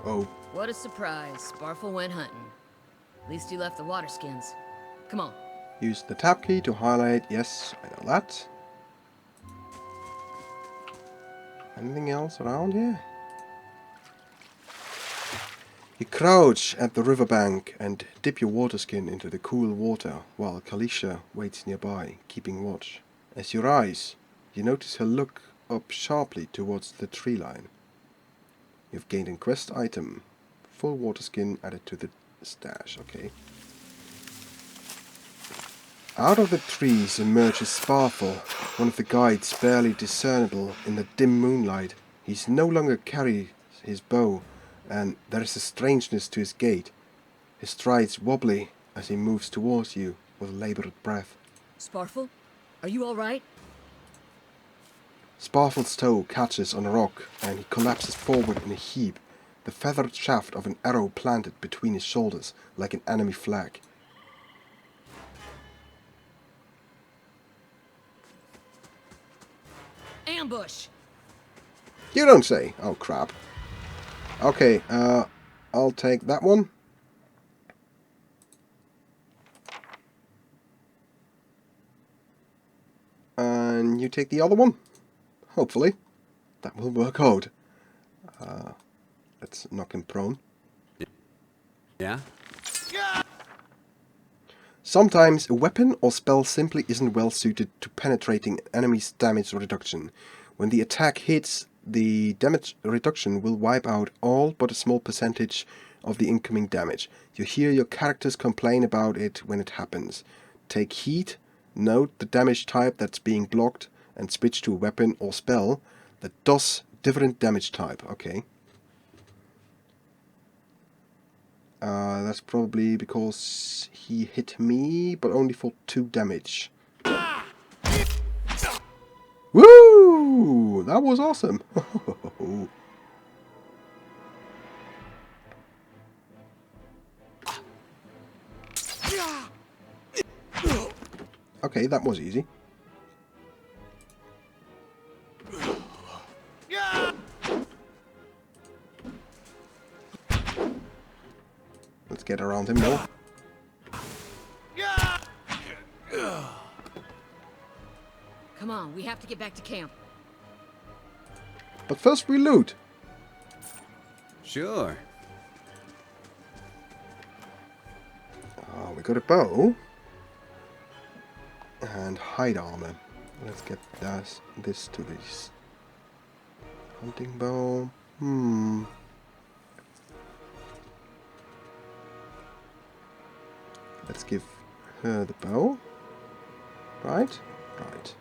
Uh-oh. What a surprise. Sparfle went hunting. At least he left the water skins. Come on. Use the tab key to highlight. Yes, I know that. Anything else around here? You crouch at the riverbank and dip your water skin into the cool water while Kalisha waits nearby, keeping watch. As you rise, you notice her look up sharply towards the tree line. You've gained a quest item. Full water skin added to the stash. Okay. Out of the trees emerges Sparfle, one of the guides barely discernible in the dim moonlight. He's no longer carries his bow, and there is a strangeness to his gait. His strides wobbly as he moves towards you with laboured breath. Sparfle? Are you alright? Sparfle's toe catches on a rock, and he collapses forward in a heap, the feathered shaft of an arrow planted between his shoulders like an enemy flag. Ambush! You don't say. Oh, crap. Okay, I'll take that one. And you take the other one. Hopefully. That will work out. Let's knock him prone. Yeah? Sometimes a weapon or spell simply isn't well suited to penetrating an enemy's damage reduction. When the attack hits, the damage reduction will wipe out all but a small percentage of the incoming damage. You hear your characters complain about it when it happens. Take heed, note the damage type that's being blocked, and switch to a weapon or spell that does different damage type. Okay. That's probably because he hit me, but only for 2 damage. Woo! That was awesome! Okay, that was easy. Let's get around him now. Come on, we have to get back to camp. But first we loot. Sure. We got a bow. And hide armor. Let's get this to this. Hunting bow. Let's give her the bow. Right? Right.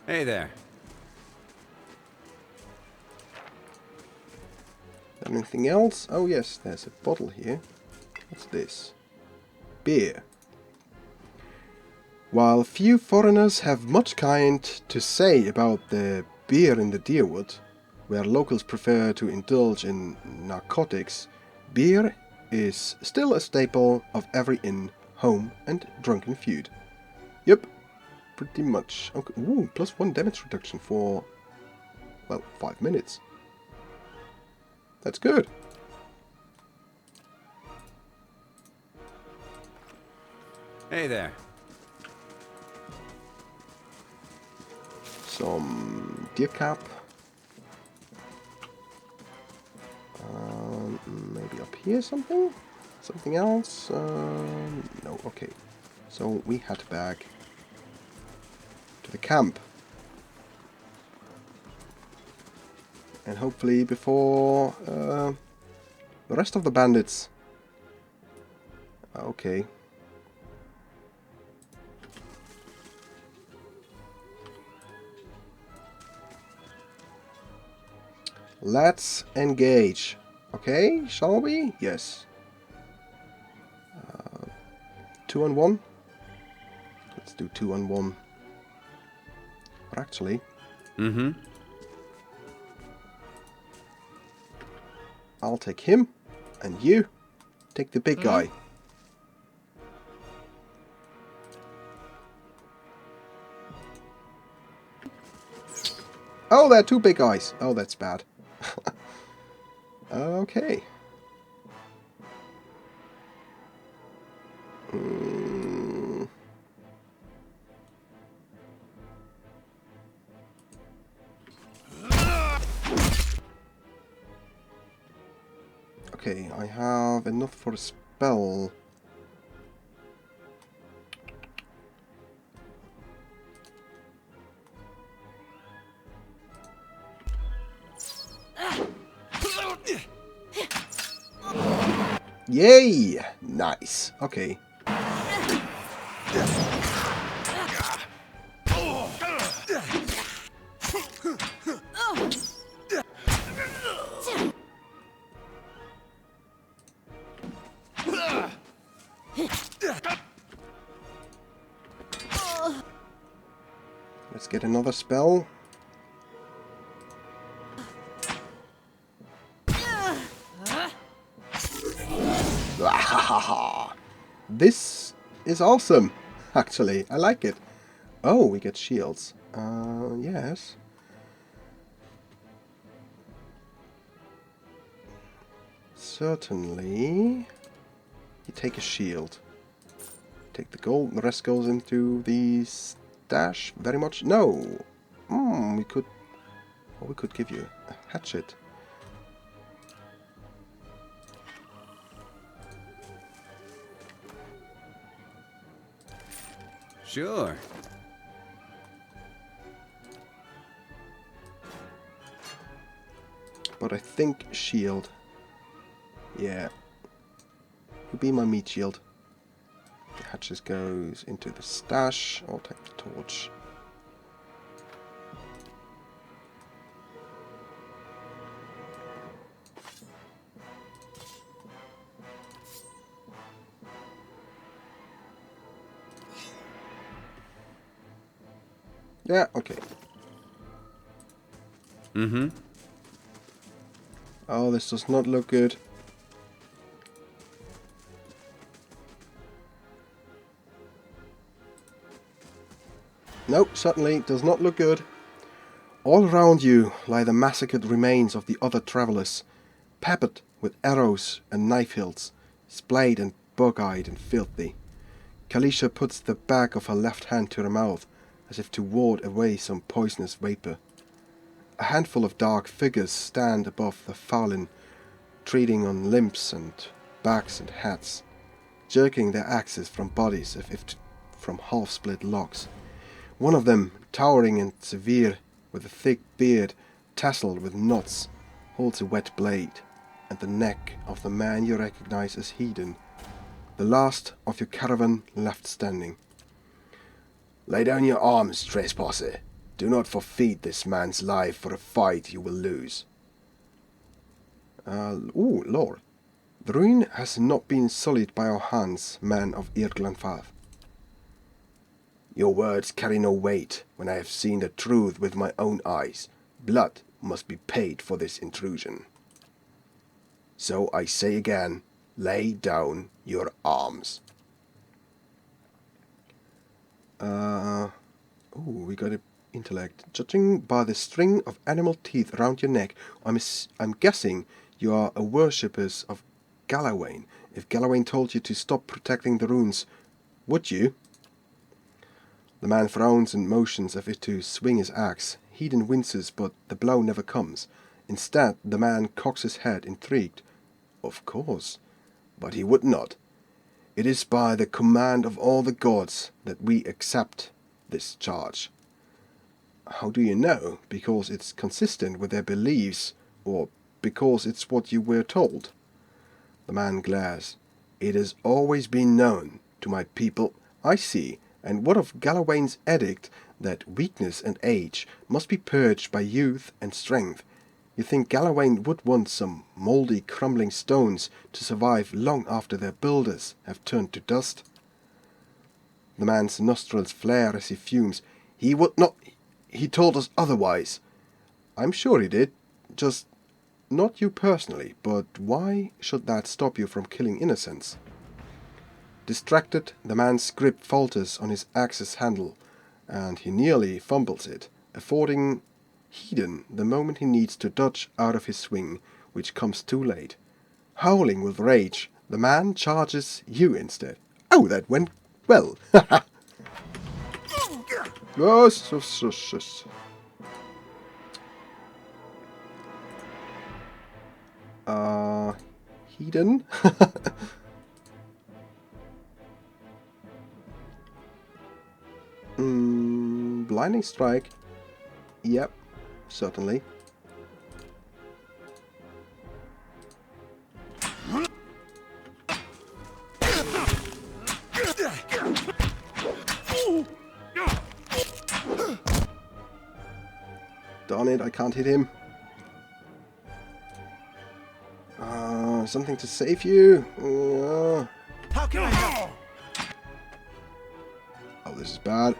Hey there. Anything else? Oh yes, there's a bottle here. What's this? Beer. While few foreigners have much kind to say about the beer in the Deerwood, where locals prefer to indulge in narcotics, beer is still a staple of every inn, home and drunken feud. Yep, pretty much. Okay. Ooh, +1 damage reduction for, well, 5 minutes. That's good. Hey there. Some deer cap. Maybe up here something? Something else? No, okay. So we head back to the camp. And hopefully before the rest of the bandits. Okay. Let's engage. Okay, shall we? Yes. 2 on 1. Let's do 2 on 1. But actually... I'll take him, and you, Take the big guy. Oh, there are two big guys. Oh, that's bad. Okay. Okay, I have enough for a spell. Yay! Nice. Okay. Let's get another spell. This is awesome, actually. I like it. Oh, we get shields. Yes. Certainly. You take a shield. Take the gold, the rest goes into the stash. Very much. No! We could... Well, we could give you a hatchet. Sure. But I think shield. Yeah. You be my meat shield. The hatches goes into the stash. I'll take the torch. Yeah, okay. Mm-hmm. Oh, this does not look good. Nope, certainly does not look good. All around you lie the massacred remains of the other travelers, peppered with arrows and knife hilts, splayed and bug-eyed and filthy. Kalisha puts the back of her left hand to her mouth, as if to ward away some poisonous vapor. A handful of dark figures stand above the fallen, treading on limbs and backs and heads, jerking their axes from bodies as if from half-split logs. One of them, towering and severe, with a thick beard tasseled with knots, holds a wet blade at the neck of the man you recognize as Hedon, the last of your caravan left standing. Lay down your arms, trespasser. Do not forfeit this man's life for a fight you will lose. Lord. The ruin has not been sullied by our hands, man of Irglanfath. Your words carry no weight when I have seen the truth with my own eyes. Blood must be paid for this intrusion. So I say again, lay down your arms. We got an intellect. Judging by the string of animal teeth around your neck, I'm guessing you are a worshippers of Galawain. If Galawain told you to stop protecting the ruins, would you? The man frowns and motions as if to swing his axe. Hedon winces, but the blow never comes. Instead, the man cocks his head, intrigued. Of course, but he would not. It is by the command of all the gods that we accept this charge. How do you know? Because it's consistent with their beliefs, or because it's what you were told? The man glares. It has always been known to my people. I see. And what of Galawain's edict that weakness and age must be purged by youth and strength? You think Galawain would want some mouldy, crumbling stones to survive long after their builders have turned to dust? The man's nostrils flare as he fumes. He would not. He told us otherwise. I'm sure he did. Just not you personally, but why should that stop you from killing innocents? Distracted, the man's grip falters on his axe's handle, and he nearly fumbles it, affording Hedon the moment he needs to dodge out of his swing, which comes too late. Howling with rage, the man charges you instead. Oh, that went well. Hedon? Blinding strike. Yep, certainly. Darn it, I can't hit him. Something to save you. How can I help? Oh, this is bad.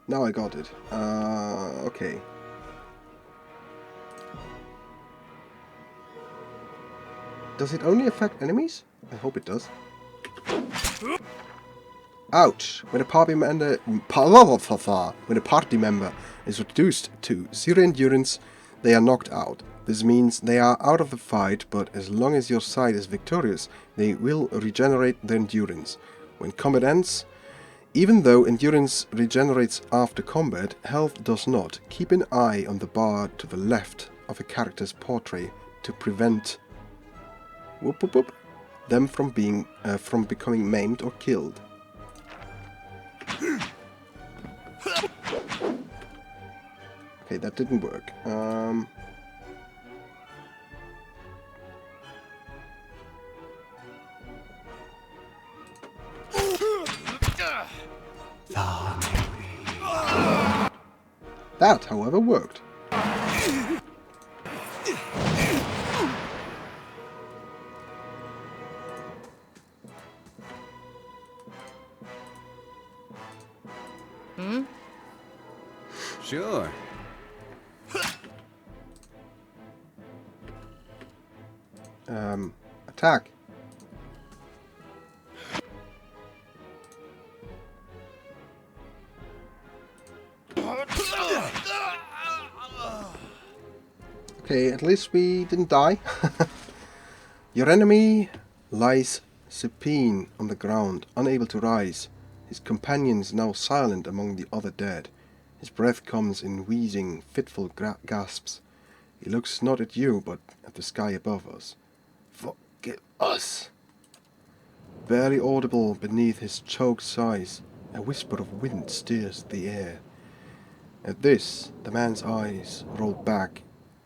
Now I got it. Okay. Does it only affect enemies? I hope it does. Ouch! When a party member is reduced to 0 endurance, they are knocked out. This means they are out of the fight, but as long as your side is victorious, they will regenerate their endurance. When combat ends, even though endurance regenerates after combat, health does not. Keep an eye on the bar to the left of a character's portrait to prevent them from becoming maimed or killed. Okay, that didn't work. That, however, worked. Sure. Attack. Okay, at least we didn't die. Your enemy lies supine on the ground, unable to rise. His companions now silent among the other dead. His breath comes in wheezing, fitful gasps. He looks not at you, but at the sky above us. Forgive us. Barely audible beneath his choked sighs, a whisper of wind stirs the air. At this, the man's eyes roll back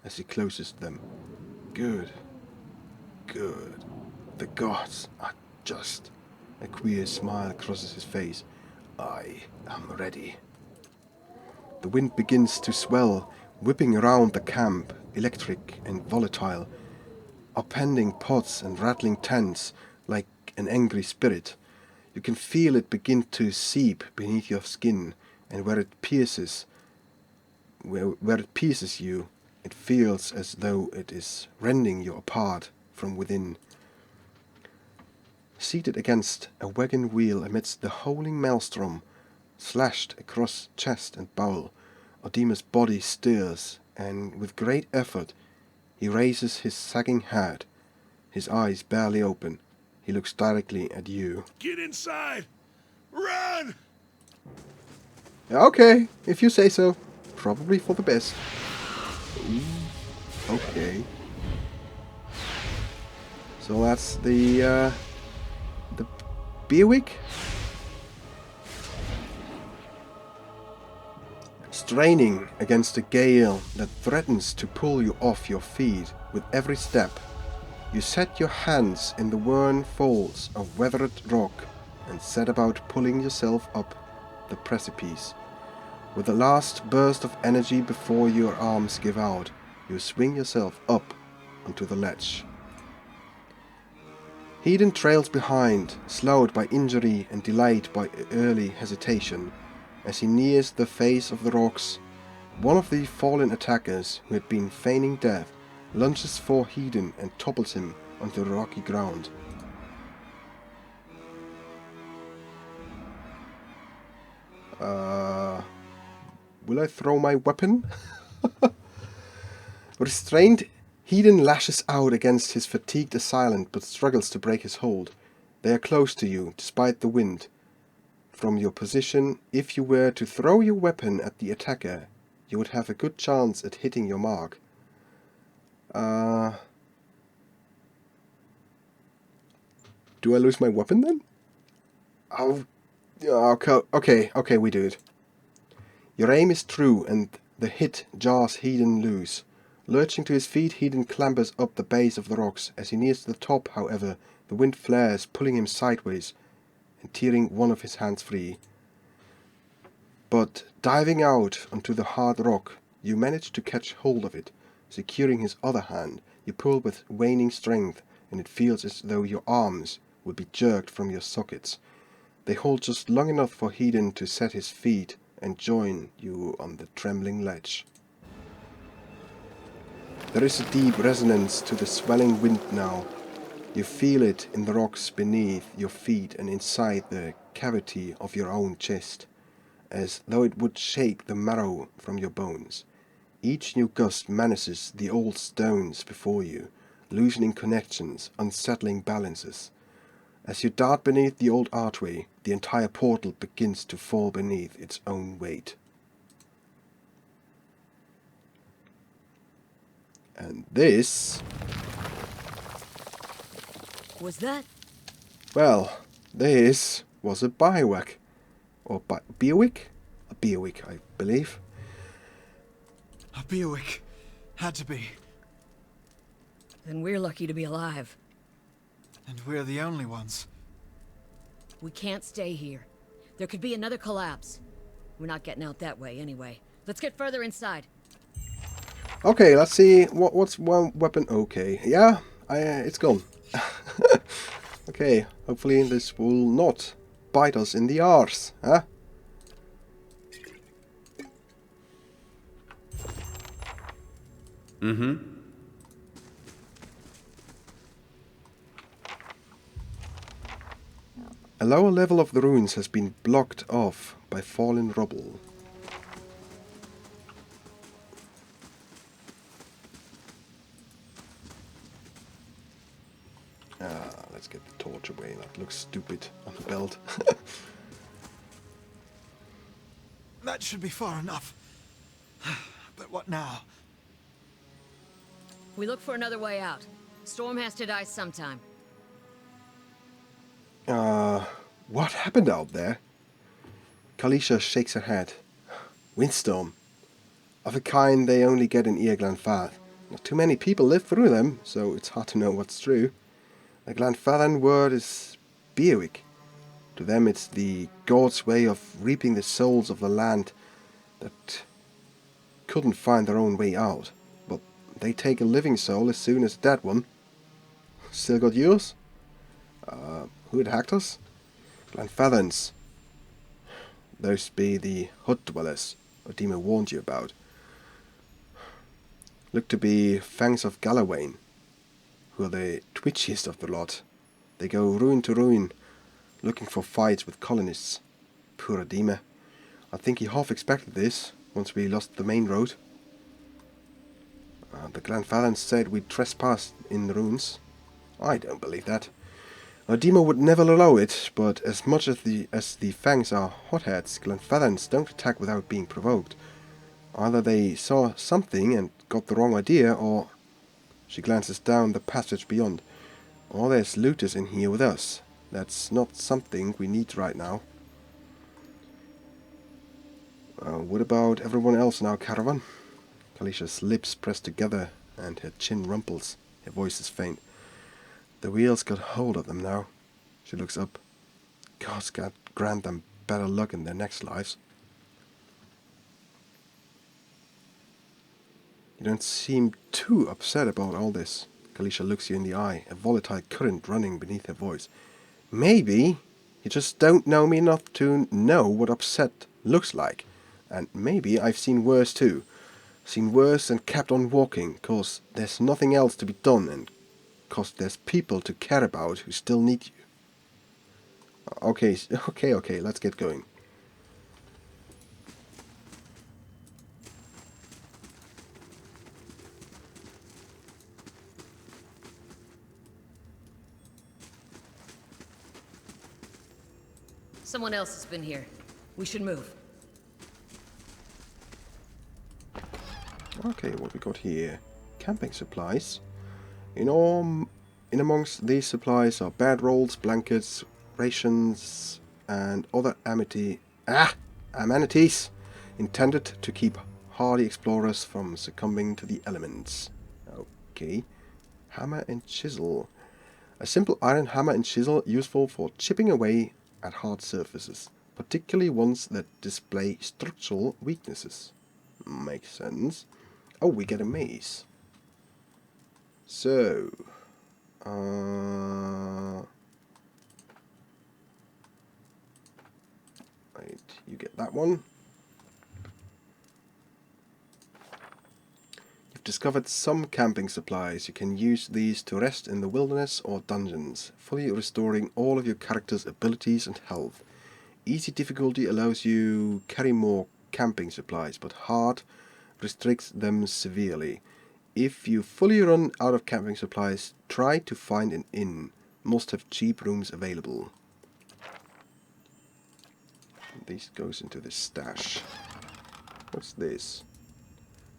as he closes them. Good. Good. The gods are just. A queer smile crosses his face. I am ready. The wind begins to swell, whipping around the camp, electric and volatile, upending pots and rattling tents like an angry spirit. You can feel it begin to seep beneath your skin, and where it pierces you, it feels as though it is rending you apart from within. Seated against a wagon wheel amidst the howling maelstrom, slashed across chest and bowel, Odemus' body stirs, and with great effort he raises his sagging head, his eyes barely open. He looks directly at you. Get inside! Run! Okay, if you say so. Probably for the best. Ooh, okay. So that's the Beerwick. Straining against a gale that threatens to pull you off your feet with every step, you set your hands in the worn folds of weathered rock and set about pulling yourself up the precipice. With the last burst of energy before your arms give out, you swing yourself up onto the ledge. Hedon trails behind, slowed by injury and delayed by early hesitation. As he nears the face of the rocks, one of the fallen attackers, who had been feigning death, lunges for Hedon and topples him onto the rocky ground. Will I throw my weapon? Restrained, Hedon lashes out against his fatigued assailant but struggles to break his hold. They are close to you, despite the wind. From your position, if you were to throw your weapon at the attacker, you would have a good chance at hitting your mark. Do I lose my weapon then? Oh, okay, we do it. Your aim is true, and the hit jars Hedon loose. Lurching to his feet, Hedon clambers up the base of the rocks. As he nears the top, however, the wind flares, pulling him sideways and tearing one of his hands free. But diving out onto the hard rock, you manage to catch hold of it. Securing his other hand, you pull with waning strength, and it feels as though your arms would be jerked from your sockets. They hold just long enough for Hedon to set his feet and join you on the trembling ledge. There is a deep resonance to the swelling wind now. You feel it in the rocks beneath your feet and inside the cavity of your own chest, as though it would shake the marrow from your bones. Each new gust menaces the old stones before you, loosening connections, unsettling balances. As you dart beneath the old archway, the entire portal begins to fall beneath its own weight. And this... Was that? well, this was a bivouac. Or bivouac? A bivouac, I believe. A bivouac. Had to be. Then we're lucky to be alive. And we're the only ones. We can't stay here. There could be another collapse. We're not getting out that way anyway. Let's get further inside. Okay, let's see what's one weapon. Okay, yeah, it's gone. Okay, hopefully this will not bite us in the arse, huh? Mm-hmm. A lower level of the ruins has been blocked off by fallen rubble. Let's get the torch away. That looks stupid on the belt. That should be far enough. But what now? We look for another way out. Storm has to die sometime. What happened out there? Kalisha shakes her head. Windstorm. Of a kind they only get in Glanfath. Not too many people live through them, so it's hard to know what's true. The Glanfathan word is Bewick. To them it's the god's way of reaping the souls of the land that couldn't find their own way out. But they take a living soul as soon as a dead one. Still got yours? Who had hacked us? Glanfathans. Those be the hut dwellers Odima warned you about. Look to be Fangs of Galawain, who are the twitchiest of the lot. They go ruin to ruin, looking for fights with colonists. Poor Odima. I think he half expected this, once we lost the main road. The Glanfathans said we trespassed in the ruins. I don't believe that. Odima would never allow it, but as much as the Fangs are hotheads, Glanfathans don't attack without being provoked. Either they saw something and got the wrong idea, or... She glances down the passage beyond. Or there's looters in here with us. That's not something we need right now. What about everyone else in our caravan? Kalisha's lips press together and her chin rumples. Her voice is faint. The wheels got hold of them now. She looks up. God's God grant them better luck in their next lives. You don't seem too upset about all this. Kalisha looks you in the eye, a volatile current running beneath her voice. Maybe you You just don't know me enough to know what upset looks like. And maybe I've seen worse too. Seen worse and kept on walking, cause there's nothing else to be done and cause there's people to care about who still need you. Okay, okay, let's get going. Someone else has been here. We should move. Okay, what we got here? Camping supplies. In amongst these supplies are bedrolls, blankets, rations, and other amenities intended to keep hardy explorers from succumbing to the elements. Okay. Hammer and chisel. A simple iron hammer and chisel useful for chipping away at hard surfaces, particularly ones that display structural weaknesses. Makes sense. Oh, we get a mace. So, right, you get that one. You've discovered some camping supplies. You can use these to rest in the wilderness or dungeons, fully restoring all of your character's abilities and health. Easy difficulty allows you carry more camping supplies, but hard restricts them severely. If you fully run out of camping supplies, try to find an inn. Must have cheap rooms available. This goes into the stash. What's this?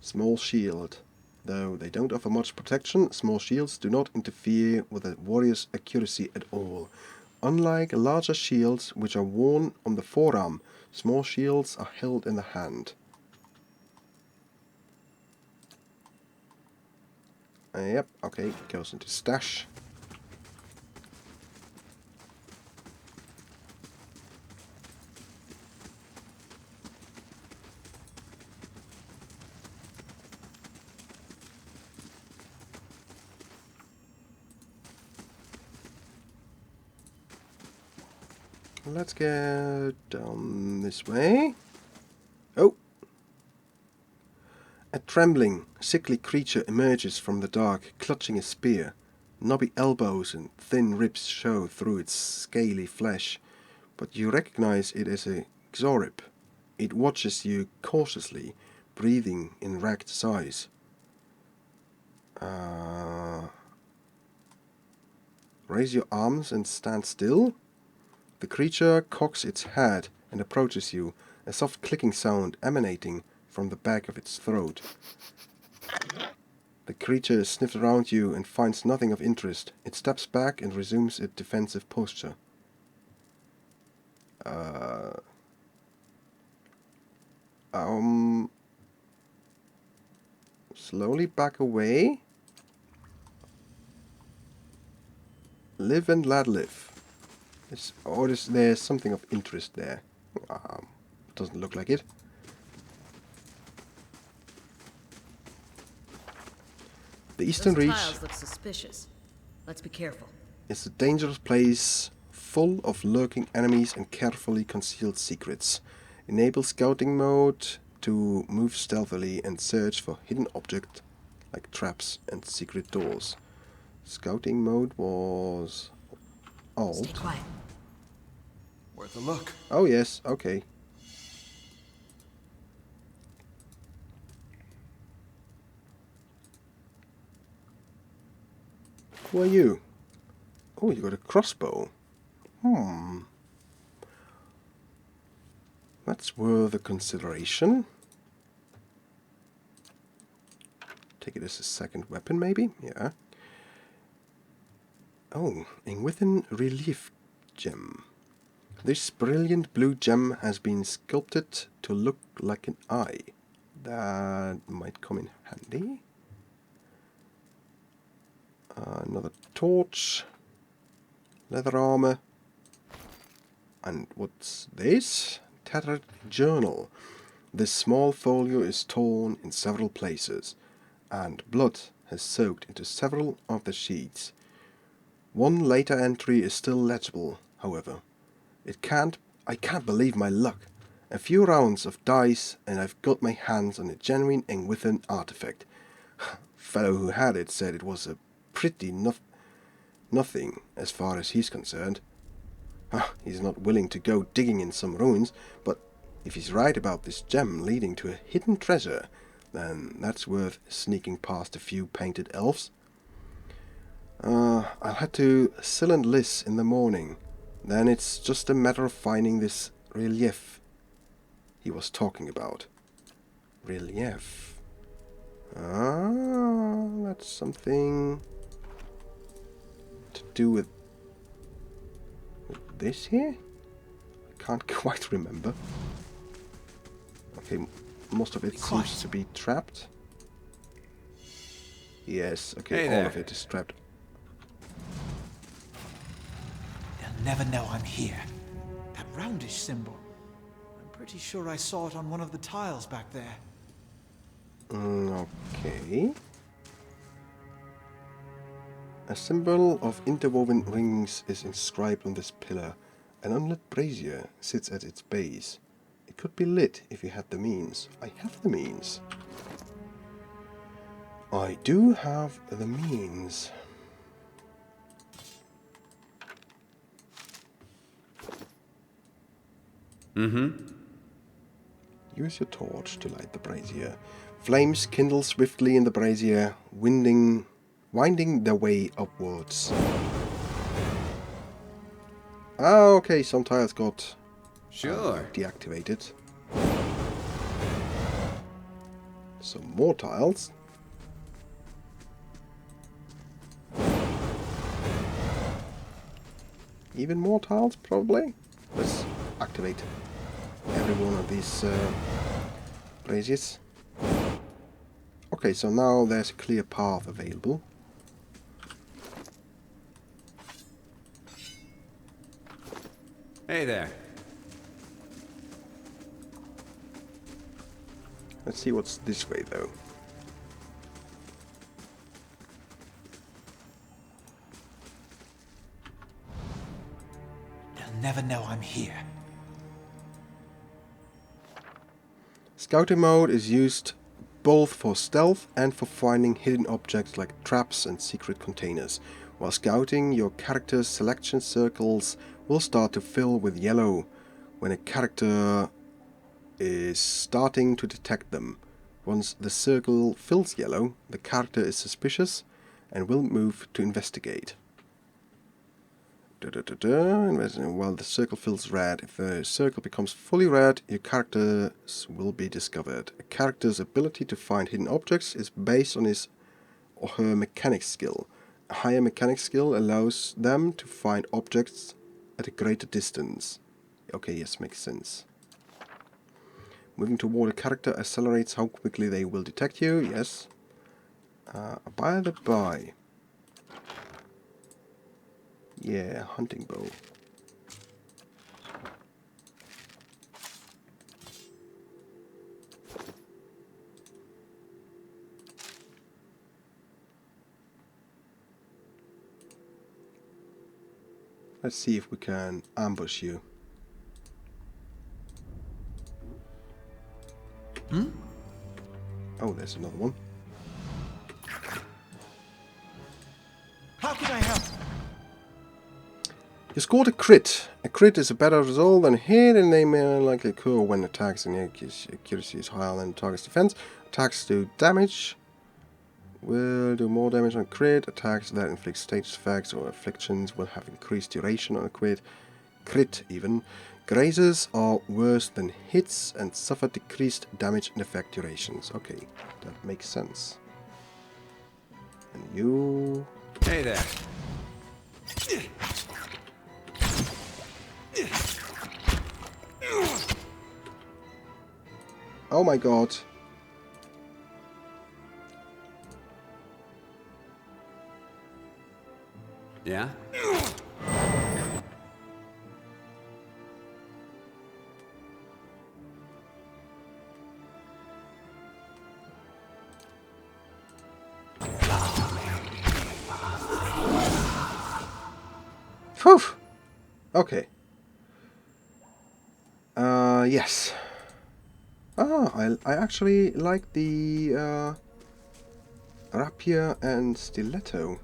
Small shield. Though they don't offer much protection, small shields do not interfere with a warrior's accuracy at all. Unlike larger shields, which are worn on the forearm, small shields are held in the hand. Yep, okay, goes into stash. Let's get down this way. Oh! A trembling, sickly creature emerges from the dark, clutching a spear. Knobby elbows and thin ribs show through its scaly flesh, but you recognize it as a Xorib. It watches you cautiously, breathing in ragged sighs. Raise your arms and stand still. The creature cocks its head and approaches you, a soft clicking sound emanating from the back of its throat. The creature sniffs around you and finds nothing of interest. It steps back and resumes its defensive posture. Slowly back away. Live and let live. There's something of interest there. Doesn't look like it. The Eastern Those Reach tiles look suspicious. Let's be careful. is a dangerous place full of lurking enemies and carefully concealed secrets. Enable scouting mode to move stealthily and search for hidden objects like traps and secret doors. Scouting mode was Alt. Stay quiet. Worth a look. Oh yes, okay. Who are you? Oh, you got a crossbow. That's worth a consideration. Take it as a second weapon, maybe? Yeah. Oh, a within relief gem. This brilliant blue gem has been sculpted to look like an eye. That might come in handy. Another torch. Leather armor. And what's this? Tattered journal. This small folio is torn in several places, and blood has soaked into several of the sheets. One later entry is still legible, however. I can't believe my luck. A few rounds of dice and I've got my hands on a genuine Engwithan artifact. Fellow who had it said it was a pretty nothing as far as he's concerned. He's not willing to go digging in some ruins, but if he's right about this gem leading to a hidden treasure, then that's worth sneaking past a few painted elves. I'll head to Sill & Liss in the morning. Then it's just a matter of finding this relief he was talking about. Relief. That's something to do with this here? I can't quite remember. Okay, most of it seems to be trapped. Yes, okay, Hey all there. of it is trapped. They'll never know I'm here. That roundish symbol. I'm pretty sure I saw it on one of the tiles back there. Okay. A symbol of interwoven rings is inscribed on this pillar. An unlit brazier sits at its base. It could be lit if you had the means. I have the means. I do have the means. Use your torch to light the brazier. Flames kindle swiftly in the brazier, winding their way upwards. Okay, some tiles got Sure. deactivated. Some more tiles. Even more tiles, probably. Let's activate every one of these braziers. Okay, so now there's a clear path available. Hey there. Let's see what's this way, though. They'll never know I'm here. Scouting mode is used both for stealth and for finding hidden objects like traps and secret containers. While scouting, your character's selection circles will start to fill with yellow when a character is starting to detect them. Once the circle fills yellow, the character is suspicious and will move to investigate. While the circle fills red, if the circle becomes fully red, your characters will be discovered. A character's ability to find hidden objects is based on his or her mechanics skill. A higher mechanics skill allows them to find objects at a greater distance. Okay, yes, makes sense. Moving toward a character accelerates how quickly they will detect you, yes. By the by. Yeah, hunting bow. Let's see if we can ambush you. Oh, there's another one. How can I help? You scored a crit. A crit is a better result than a hit, and they may likely occur when attacks and accuracy is higher than the target's defense. Attacks do damage. Will do more damage on crit. Attacks that inflict status effects or afflictions will have increased duration on a crit. Crit even. Grazes are worse than hits and suffer decreased damage and effect durations. Okay, that makes sense. And you... Hey there. Oh my god. Yeah? Phew! Okay. Yes. I actually like the rapier and stiletto.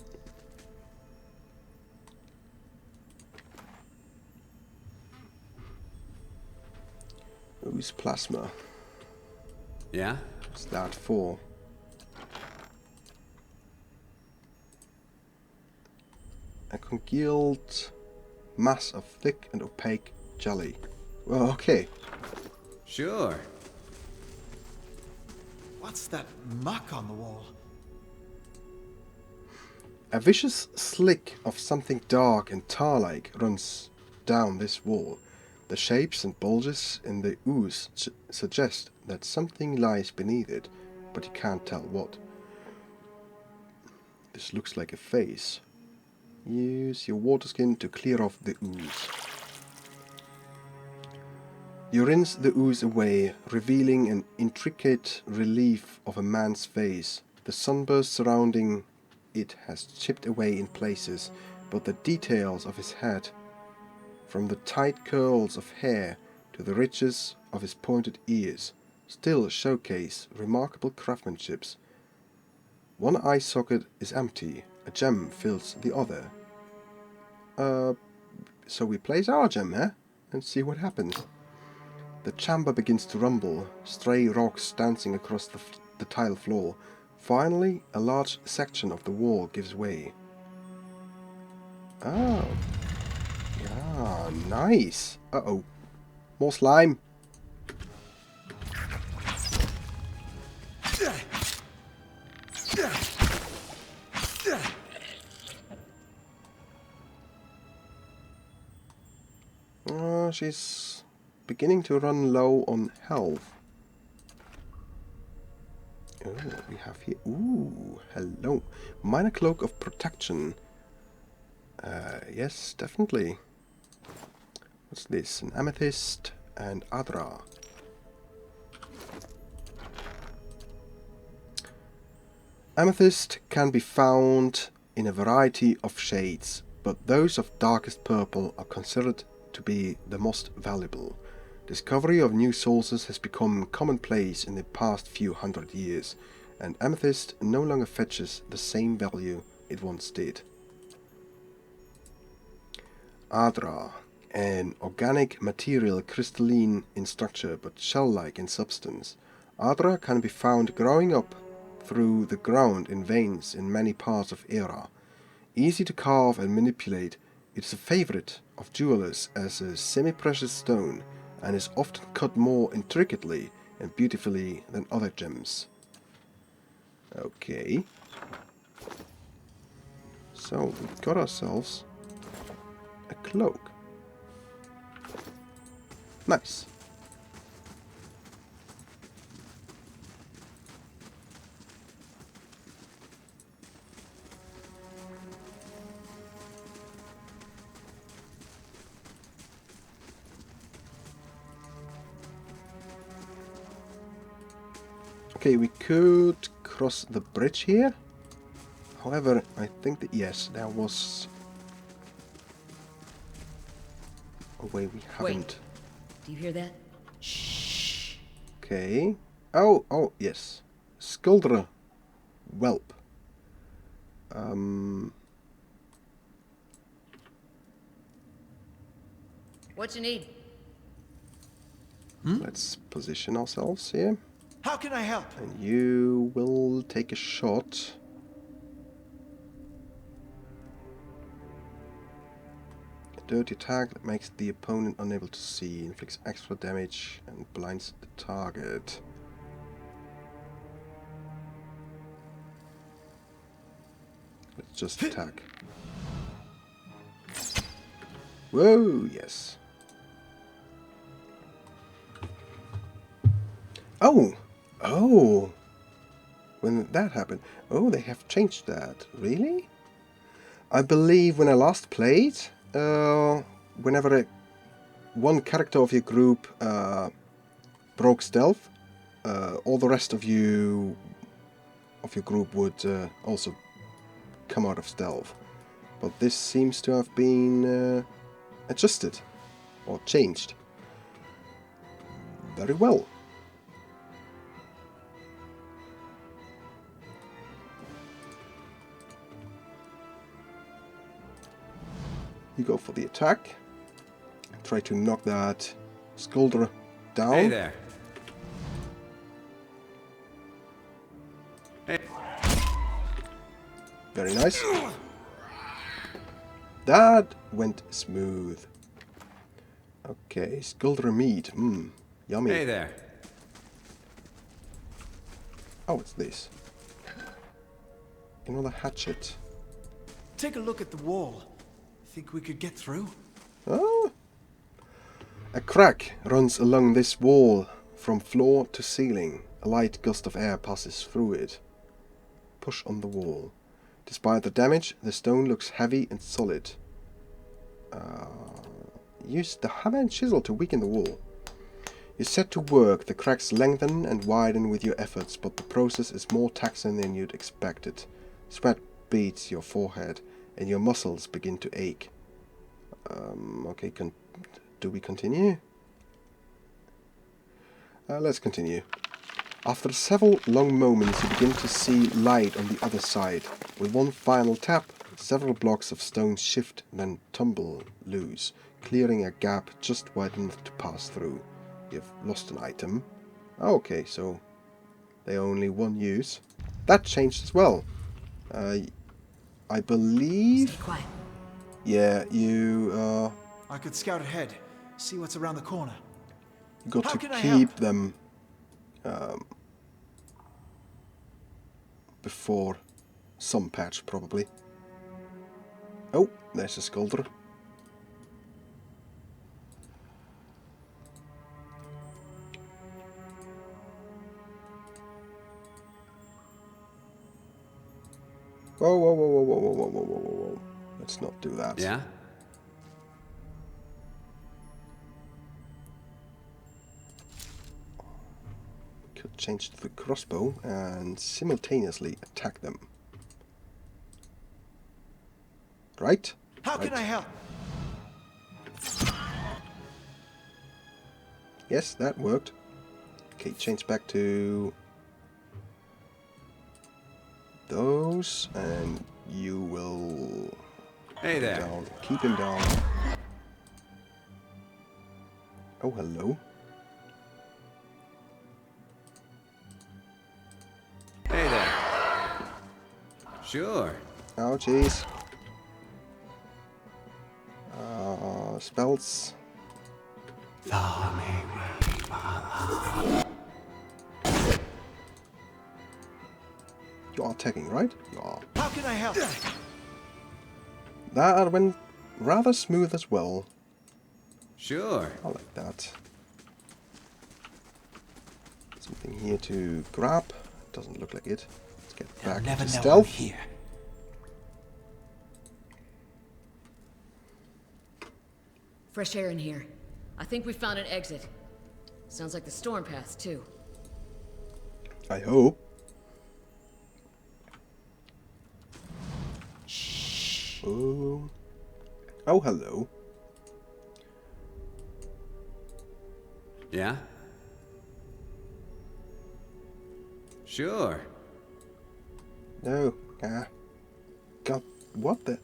Who's plasma? Yeah? What's that for? A congealed mass of thick and opaque jelly. Well, okay. Sure. What's that muck on the wall? A vicious slick of something dark and tar-like runs down this wall. The shapes and bulges in the ooze suggest that something lies beneath it, but you can't tell what. This looks like a face. Use your water skin to clear off the ooze. You rinse the ooze away, revealing an intricate relief of a man's face. The sunburst surrounding it has chipped away in places, but the details of his head, from the tight curls of hair to the ridges of his pointed ears, still showcase remarkable craftsmanship. One eye socket is empty, a gem fills the other. So we place our gem, eh? And see what happens. The chamber begins to rumble, stray rocks dancing across the tile floor. Finally, a large section of the wall gives way. Oh. Yeah, nice. Uh-oh. More slime. She's beginning to run low on health. Oh, what we have here? Ooh, hello. Minor cloak of protection. Yes, definitely. What's this? An amethyst and adra. Amethyst can be found in a variety of shades, but those of darkest purple are considered to be the most valuable. Discovery of new sources has become commonplace in the past few hundred years, and amethyst no longer fetches the same value it once did. Adra, an organic material crystalline in structure but shell-like in substance. Adra can be found growing up through the ground in veins in many parts of Era. Easy to carve and manipulate, it is a favorite of jewelers as a semi-precious stone and is often cut more intricately and beautifully than other gems. Okay. So we got ourselves a cloak. Nice. Okay, we could cross the bridge here. However, I think that yes, there was a way we haven't. Do you hear that? Shh. Okay. Oh, yes. Skuldra whelp. What you need? Let's position ourselves here. How can I help? And you will take a shot. A dirty attack that makes the opponent unable to see, inflicts extra damage, and blinds the target. Let's just attack. Whoa, yes. Oh! When that happened. Oh, they have changed that. Really? I believe when I last played, whenever one character of your group broke stealth, all the rest of your group would also come out of stealth. But this seems to have been adjusted or changed. Very well. You go for the attack. Try to knock that Skulder down. Hey there. Hey. Very nice. That went smooth. Okay, Skulder meat. Yummy. Hey there. Oh, it's this. Another hatchet. Take a look at the wall. Think we could get through? Ah. A crack runs along this wall from floor to ceiling. A light gust of air passes through it. Push on the wall. Despite the damage, the stone looks heavy and solid. Use the hammer and chisel to weaken the wall. You set to work. The cracks lengthen and widen with your efforts, but the process is more taxing than you'd expected. Sweat beats your forehead, and your muscles begin to ache. Okay, do we continue? Let's continue. After several long moments, you begin to see light on the other side. With one final tap, several blocks of stone shift, then tumble loose, clearing a gap just wide enough to pass through. You've lost an item. Okay, so they only one use. That changed as well. I believe... Stay quiet. Yeah, you I could scout ahead, see what's around the corner. got How to can I keep help? them before some patch, probably. Oh, there's a Skulder. Whoa, whoa, whoa, whoa, whoa, whoa, whoa, whoa, whoa, whoa. Let's not do that. Yeah? Could change to the crossbow and simultaneously attack them. Right? How can I help? Yes, that worked. Okay, change back to those, and you will Hey there. down. Keep him down. Oh, hello. Hey there. Sure. Oh, jeez. Spells. You are attacking, right? You are. How can I help? That went rather smooth as well. Sure. I like that. Something here to grab. Doesn't look like it. Let's get They'll back never to know I'm stealth. here. Fresh air in here. I think we found an exit. Sounds like the storm path, too. I hope. Oh. Oh, hello. Yeah? Sure. No. God, what the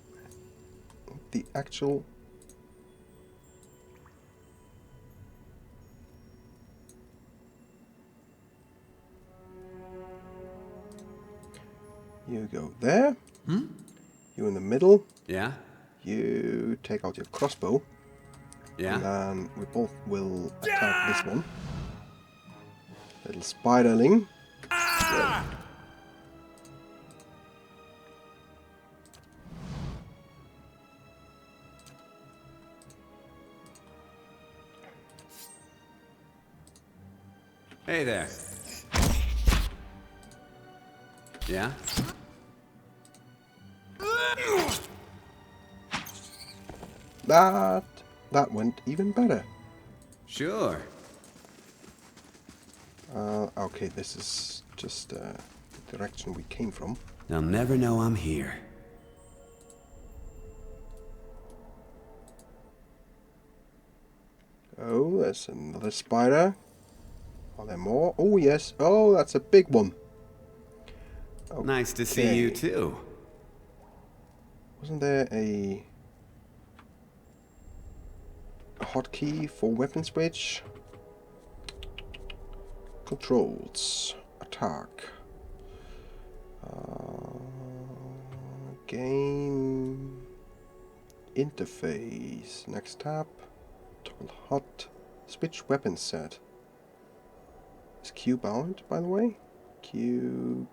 actual... You go there. You in the middle. Yeah? You take out your crossbow. Yeah? And then we both will attack this one. Little spiderling. Hey there. Yeah? That went even better. Sure. Okay, this is just the direction we came from. They'll never know I'm here. Oh, there's another spider. Are there more? Oh, yes. Oh, that's a big one. Okay. Nice to see you too. Wasn't there a hotkey for weapon switch? Controls. Attack. Game. Interface. Next tab. Toggle hot. Switch weapon set. Is Q bound, by the way? Q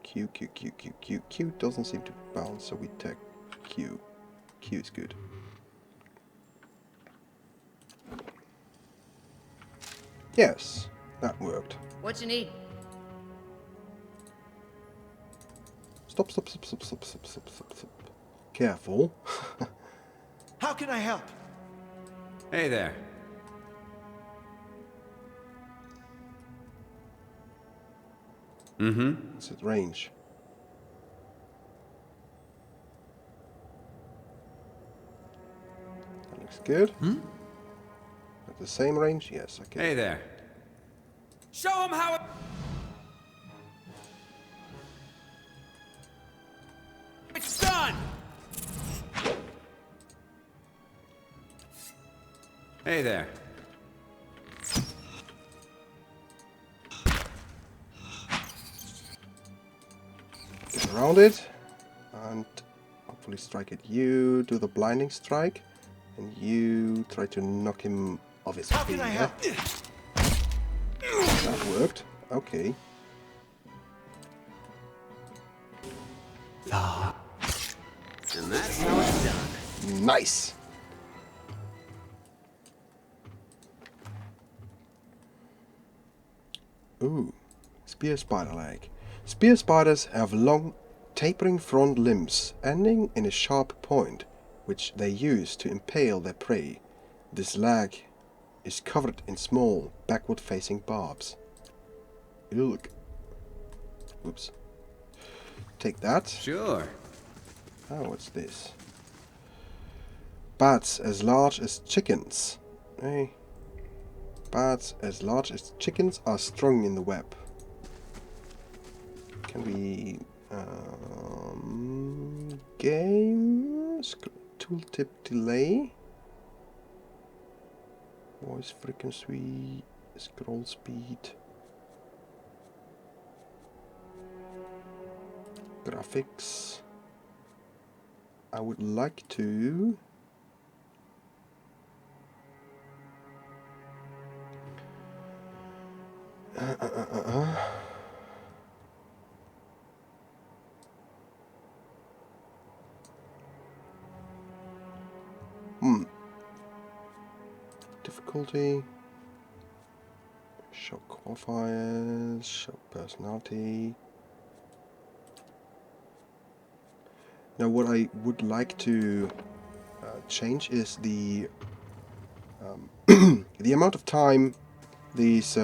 doesn't seem to bounce, so we take Q. Q is good. Yes, that worked. What you need? Stop. Careful. How can I help? Hey there. It's at range. That looks good. At the same range? Yes, okay. Hey there. Show him how it... It's done! Hey there. Get around it. And hopefully strike at you. Do the blinding strike. And you try to knock him off his feet. How can I help? That worked. Okay. And that's how it's done. Nice! Ooh, spear spider leg. Spear spiders have long, tapering front limbs, ending in a sharp point, which they use to impale their prey. This leg is covered in small, backward-facing barbs. Look. Oops. Take that. Sure. Oh, what's this? Bats as large as chickens. Hey. Bats as large as chickens are strung in the web. Can we... game... tooltip delay. Voice frequency... scroll speed... graphics... I would like to... Difficulty. Show qualifiers. Show personality. Now what I would like to change is the the amount of time these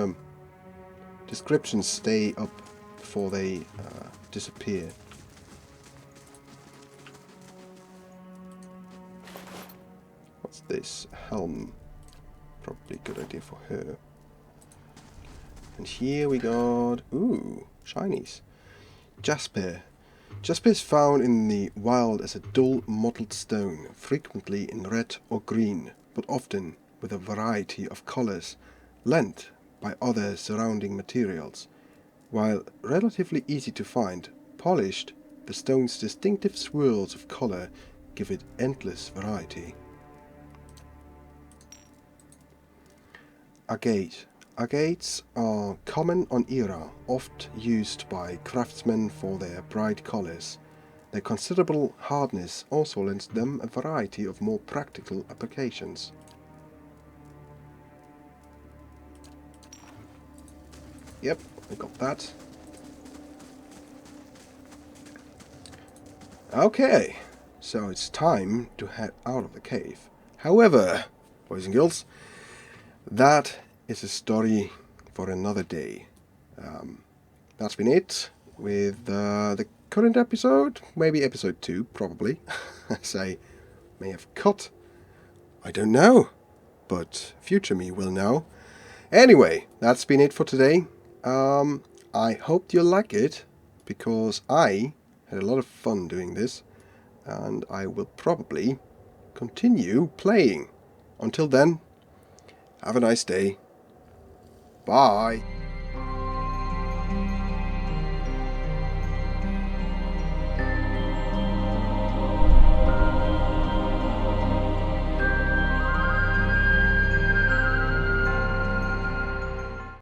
descriptions stay up before they disappear. What's this? Helm. Probably a good idea for her. And here we got... ooh, shinies. Jasper. Jasper is found in the wild as a dull mottled stone, frequently in red or green, but often with a variety of colors, lent by other surrounding materials. While relatively easy to find, polished, the stone's distinctive swirls of color give it endless variety. Agate. Agates are common on Era, oft used by craftsmen for their bright colors. Their considerable hardness also lends them a variety of more practical applications. Yep, I got that. Okay, so it's time to head out of the cave. However, boys and girls, that is a story for another day. That's been it with the current episode, maybe episode 2, probably, as I may have cut. I don't know, but future me will know. Anyway, that's been it for today. I hope you like it, because I had a lot of fun doing this, and I will probably continue playing. Until then, have a nice day. Bye.